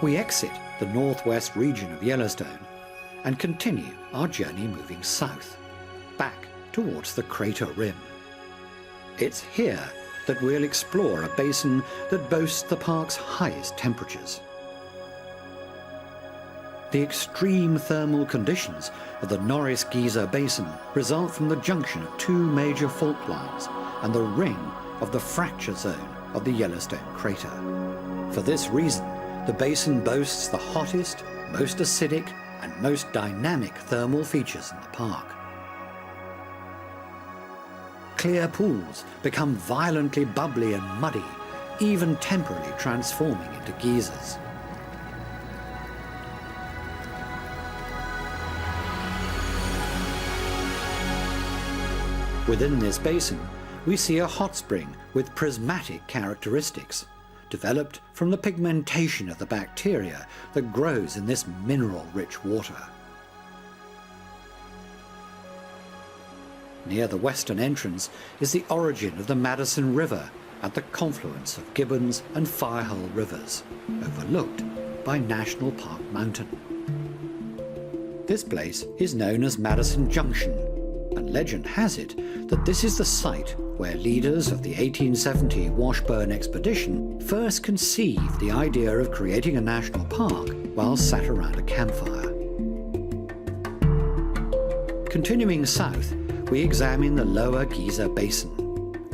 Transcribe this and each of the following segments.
We exit the northwest region of Yellowstone and continue our journey moving south, back towards the crater rim. It's here that we'll explore a basin that boasts the park's highest temperatures. The extreme thermal conditions of the Norris Geyser Basin result from the junction of two major fault lines and the ring of the fracture zone of the Yellowstone crater. For this reason, the basin boasts the hottest, most acidic, and most dynamic thermal features in the park. Clear pools become violently bubbly and muddy, even temporarily transforming into geysers. Within this basin, we see a hot spring with prismatic characteristics, developed from the pigmentation of the bacteria that grows in this mineral-rich water. Near the western entrance is the origin of the Madison River at the confluence of Gibbons and Firehole rivers, overlooked by National Park Mountain. This place is known as Madison Junction, and legend has it that this is the site where leaders of the 1870 Washburn expedition first conceived the idea of creating a national park while sat around a campfire. Continuing south, we examine the lower Geyser Basin,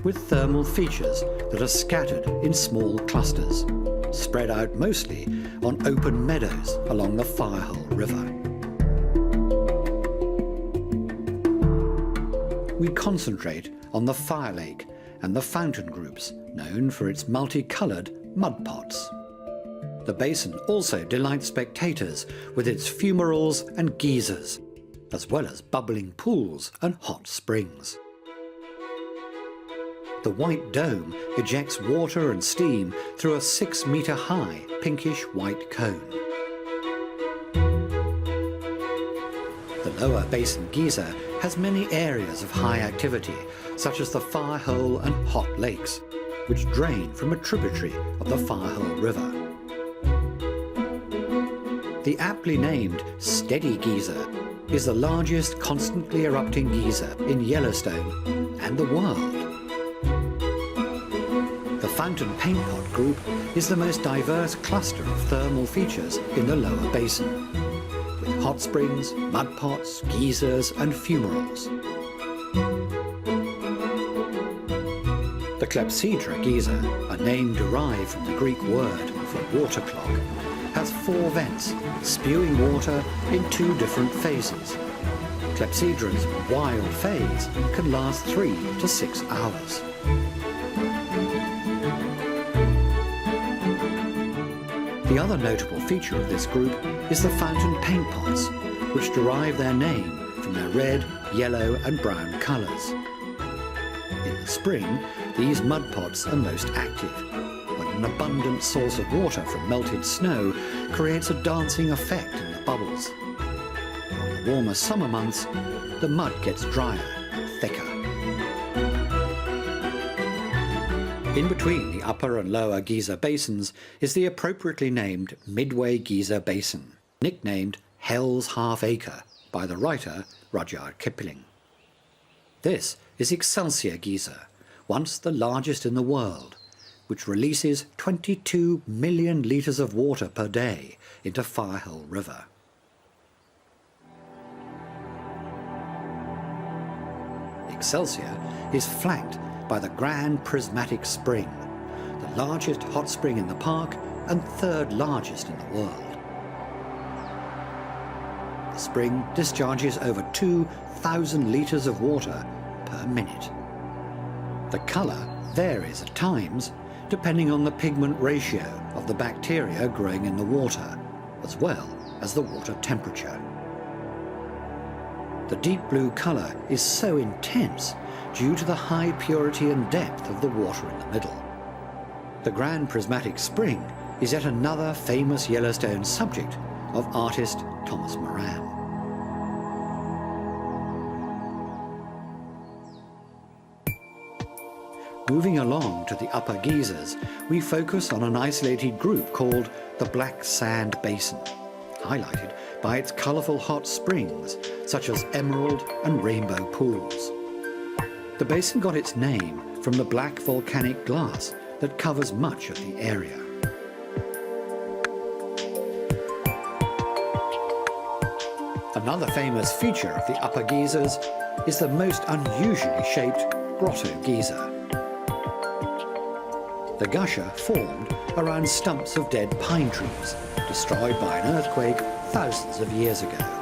with thermal features that are scattered in small clusters, spread out mostly on open meadows along the Firehole River. We concentrate on the Fire Lake and the fountain groups, known for its multicolored mud pots. The basin also delights spectators with its fumaroles and geysers, as well as bubbling pools and hot springs. The White Dome ejects water and steam through a 6-meter-high pinkish-white cone. The lower basin geyser has many areas of high activity, such as the Firehole and Hot Lakes, which drain from a tributary of the Firehole River. The aptly named Steady Geyser is the largest constantly erupting geyser in Yellowstone and the world. The Fountain Paint Pot group is the most diverse cluster of thermal features in the lower basin, with hot springs, mud pots, geysers and fumaroles. The Clepsydra Geyser, a name derived from the Greek word for water clock, has 4 vents, spewing water in 2 different phases. Clepsydra's wild phase can last 3 to 6 hours. The other notable feature of this group is the fountain paint pots, which derive their name from their red, yellow and brown colours. In the spring, these mud pots are most active, when an abundant source of water from melted snow creates a dancing effect in the bubbles. During the warmer summer months, the mud gets drier and thicker. In between the upper and lower Geyser basins is the appropriately named Midway Geyser Basin, nicknamed Hell's Half Acre by the writer Rudyard Kipling. This is Excelsior Geyser, once the largest in the world, which releases 22 million litres of water per day into Firehole River. Excelsior is flanked by the Grand Prismatic Spring, the largest hot spring in the park and 3rd largest in the world. The spring discharges over 2,000 litres of water per minute. The colour varies at times, depending on the pigment ratio of the bacteria growing in the water, as well as the water temperature. The deep blue colour is so intense due to the high purity and depth of the water in the middle. The Grand Prismatic Spring is yet another famous Yellowstone subject of artist Thomas Moran. Moving along to the upper geysers, we focus on an isolated group called the Black Sand Basin, highlighted by its colourful hot springs, such as emerald and rainbow pools. The basin got its name from the black volcanic glass that covers much of the area. Another famous feature of the upper geysers is the most unusually shaped grotto geyser. The gusher formed around stumps of dead pine trees, destroyed by an earthquake thousands of years ago.